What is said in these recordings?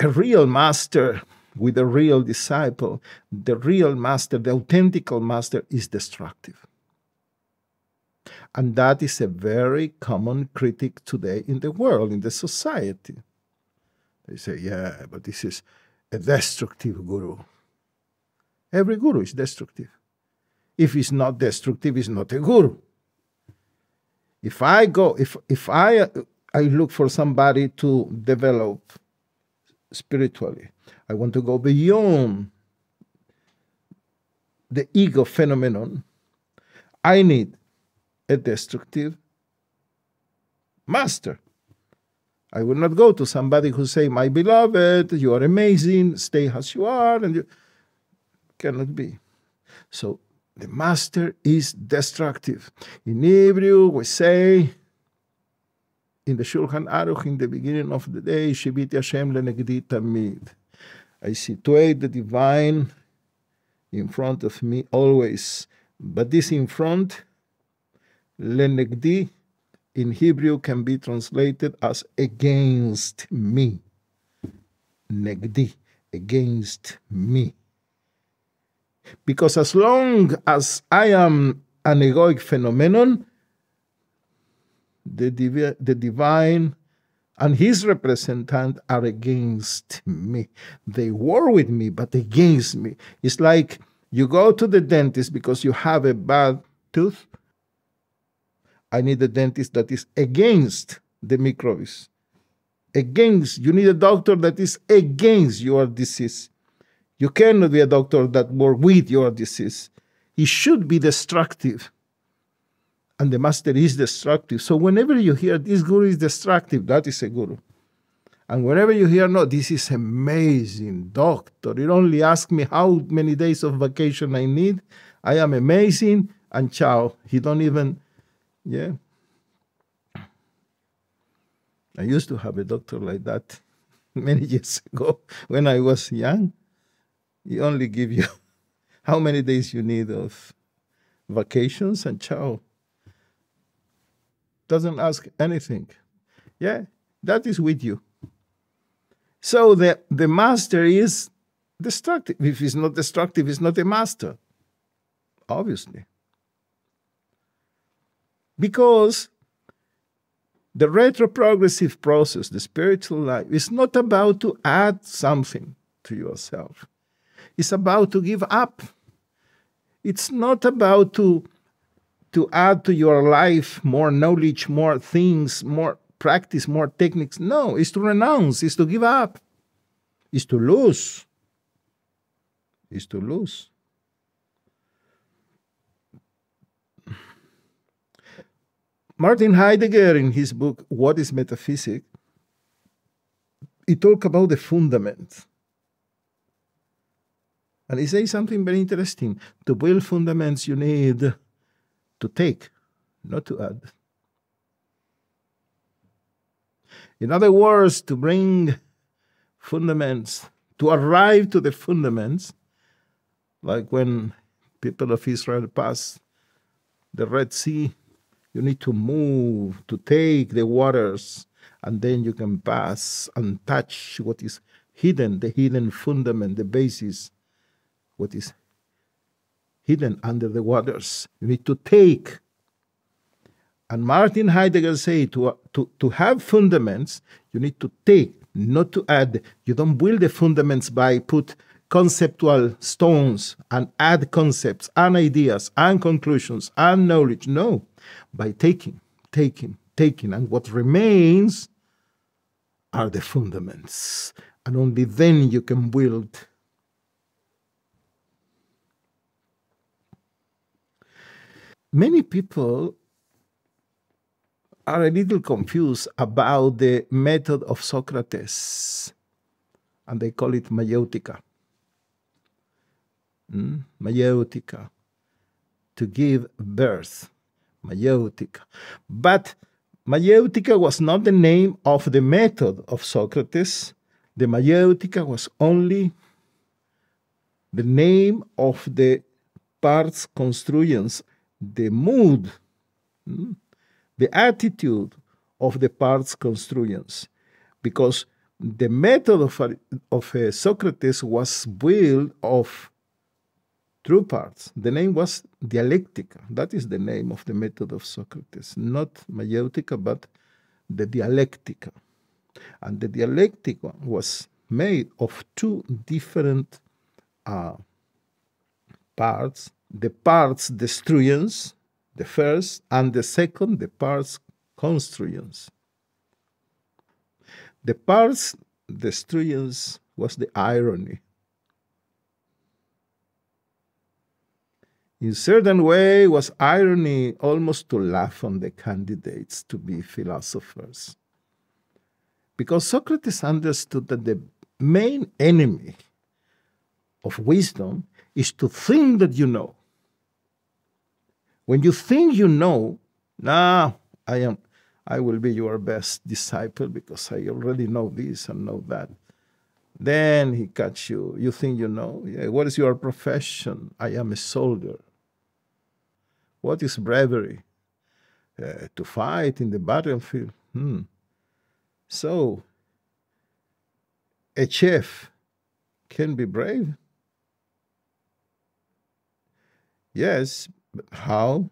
a real master with a real disciple, the real master, the authentic master, is destructive. And that is a very common critic today in the world, in the society. They say, yeah, but this is a destructive guru. Every guru is destructive. If he's not destructive, he's not a guru. If I look for somebody to develop spiritually, I want to go beyond the ego phenomenon, I need a destructive master. I will not go to somebody who say, my beloved, you are amazing, stay as you are, and you cannot be. So the master is destructive. In Hebrew, we say, in the Shulchan Aruch, in the beginning of the day, Shiviti Hashem lenegdi tamid. I situate the divine in front of me always. But this in front, lenegdi, in Hebrew can be translated as against me. Negdi, against me. Because as long as I am an egoic phenomenon, the divine and his representative are against me. They war with me, but against me. It's like you go to the dentist because you have a bad tooth. I need a dentist that is against the microbes. You need a doctor that is against your disease. You cannot be a doctor that works with your disease. He should be destructive. And the master is destructive. So whenever you hear this guru is destructive, that is a guru. And whenever you hear, no, this is amazing doctor. You only ask me how many days of vacation I need. I am amazing. And ciao. He don't even, yeah. I used to have a doctor like that many years ago when I was young. He only give you how many days you need of vacations and ciao. Doesn't ask anything. Yeah, that is with you. So the master is destructive. If he's not destructive, he's not a master. Obviously. Because the retroprogressive process, the spiritual life, is not about to add something to yourself. It's about to give up. It's not about to add to your life more knowledge, more things, more practice, more techniques. No, it's to renounce, it's to give up, it's to lose. It's to lose. Martin Heidegger, in his book, What is Metaphysics, he talks about the fundament. And he says something very interesting. To build fundaments, you need to take, not to add. In other words, to bring fundaments, to arrive to the fundaments, like when people of Israel passed the Red Sea, you need to move, to take the waters, and then you can pass and touch what is hidden, the hidden fundament, the basis, what is hidden under the waters. You need to take. And Martin Heidegger said to have fundaments, you need to take, not to add. You don't build the fundaments by put conceptual stones and add concepts and ideas and conclusions and knowledge. No, by taking. And what remains are the fundaments. And only then you can build. Many people are a little confused about the method of Socrates, and they call it maiotica. Maiotica, to give birth, maiotica. But maiotica was not the name of the method of Socrates. The maiotica was only the name of the parts constructions, the mood, the attitude of the parts constructions. Because the method of Socrates was built of two parts. The name was dialectica. That is the name of the method of Socrates, not mayeutica, but the dialectica. And the dialectica was made of two different parts. The parts destruens, the first, and the second, the parts construens. The parts destruens was the irony. In certain way was irony almost to laugh on the candidates to be philosophers. Because Socrates understood that the main enemy of wisdom is to think that you know. When you think you know, I will be your best disciple because I already know this and know that. Then he catch you. You think you know. Yeah, what is your profession? I am a soldier. What is bravery? To fight in the battlefield. So, a chef can be brave. Yes, but how?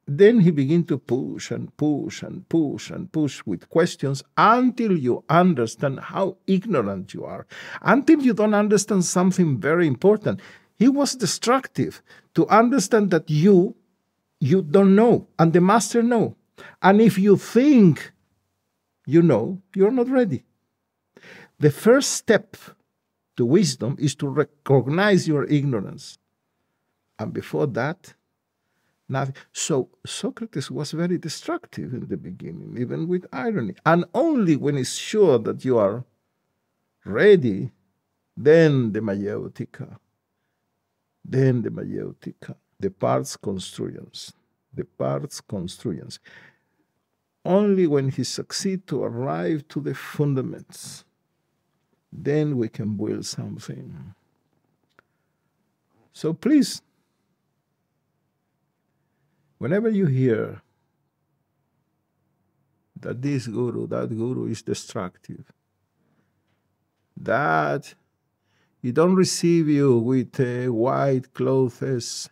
Then he begin to push and push and push and push with questions until you understand how ignorant you are, until you don't understand something very important. He was destructive to understand that you don't know, and the master know. And if you think you know, you're not ready. The first step to wisdom is to recognize your ignorance. And before that, nothing. So Socrates was very destructive in the beginning, even with irony. And only when it's sure that you are ready, then the mayeutica. Then the mayeutica, the parts construens. The parts construens. Only when he succeeds to arrive to the fundaments, then we can build something. So please, whenever you hear that this guru, that guru is destructive, that he don't receive you with white clothes,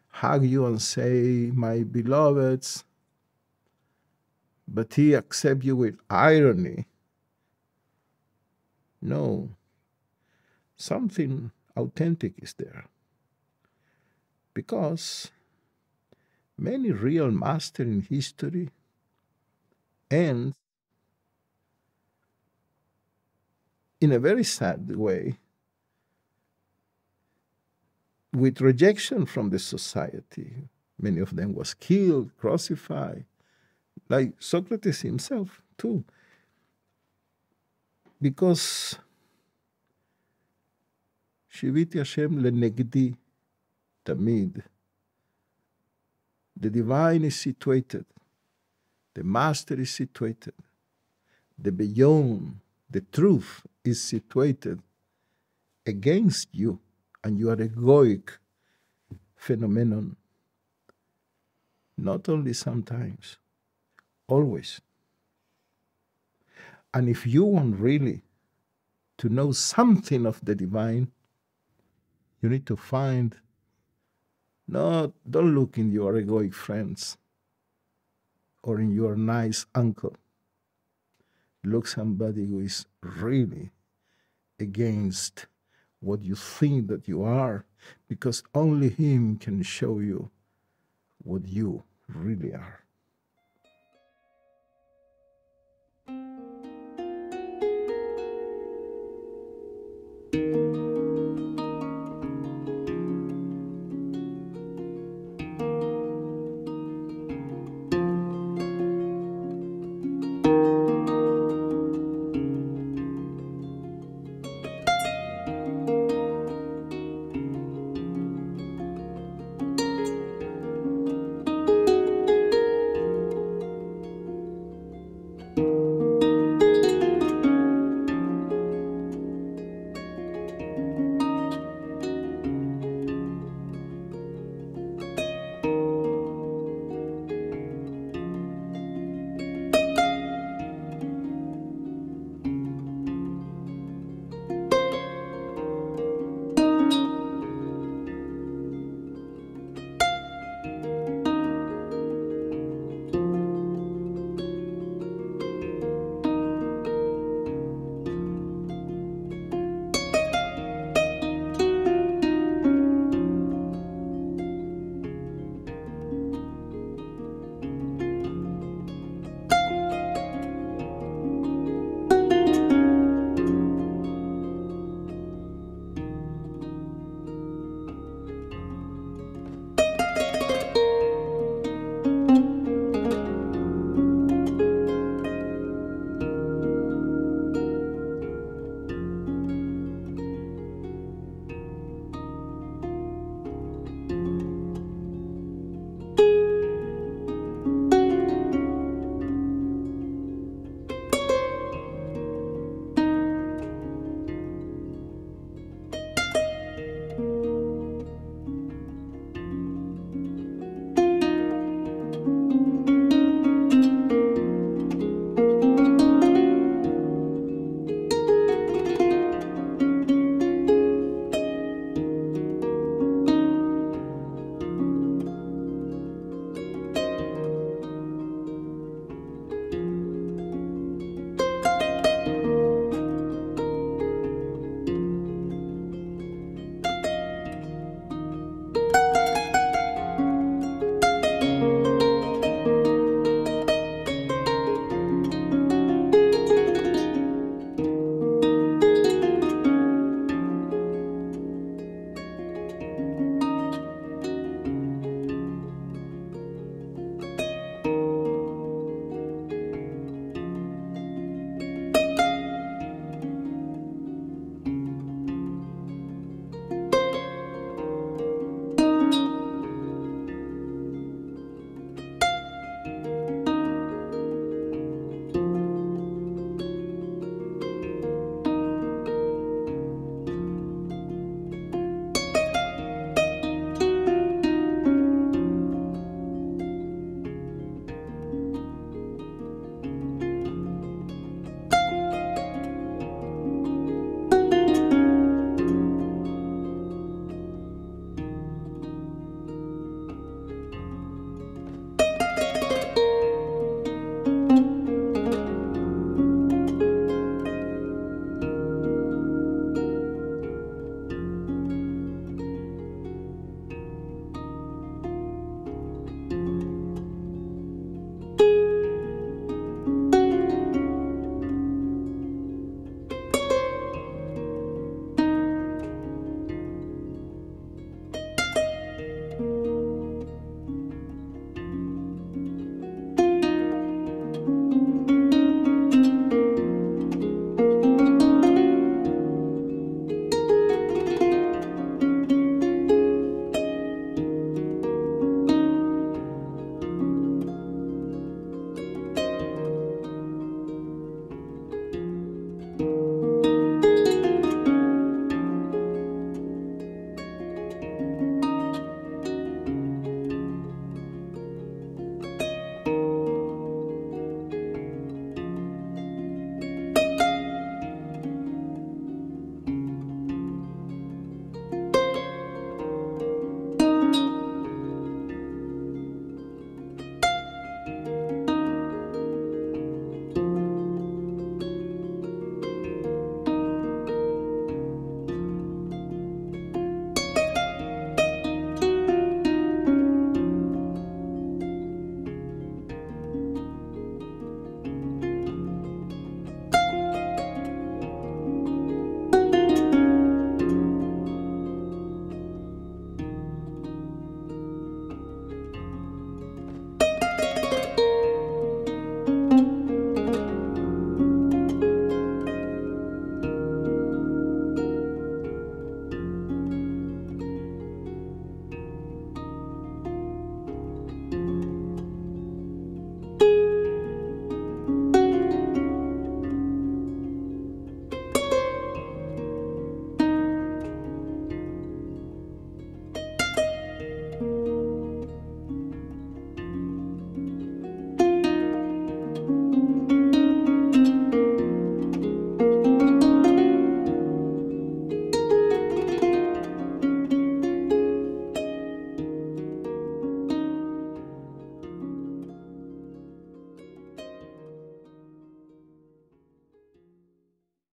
hug you and say, my beloveds, but he accepts you with irony. No, something authentic is there. Because many real masters in history end in a very sad way with rejection from the society. Many of them was killed, crucified, like Socrates himself too. Because Shiviti Hashem lenegdi tamid. The divine is situated. The master is situated. The beyond, the truth is situated against you, and you are egoic phenomenon. Not only sometimes, always. And if you want really to know something of the divine, you need to find, no, don't look in your egoic friends or in your nice uncle. Look somebody who is really against what you think that you are, because only him can show you what you really are.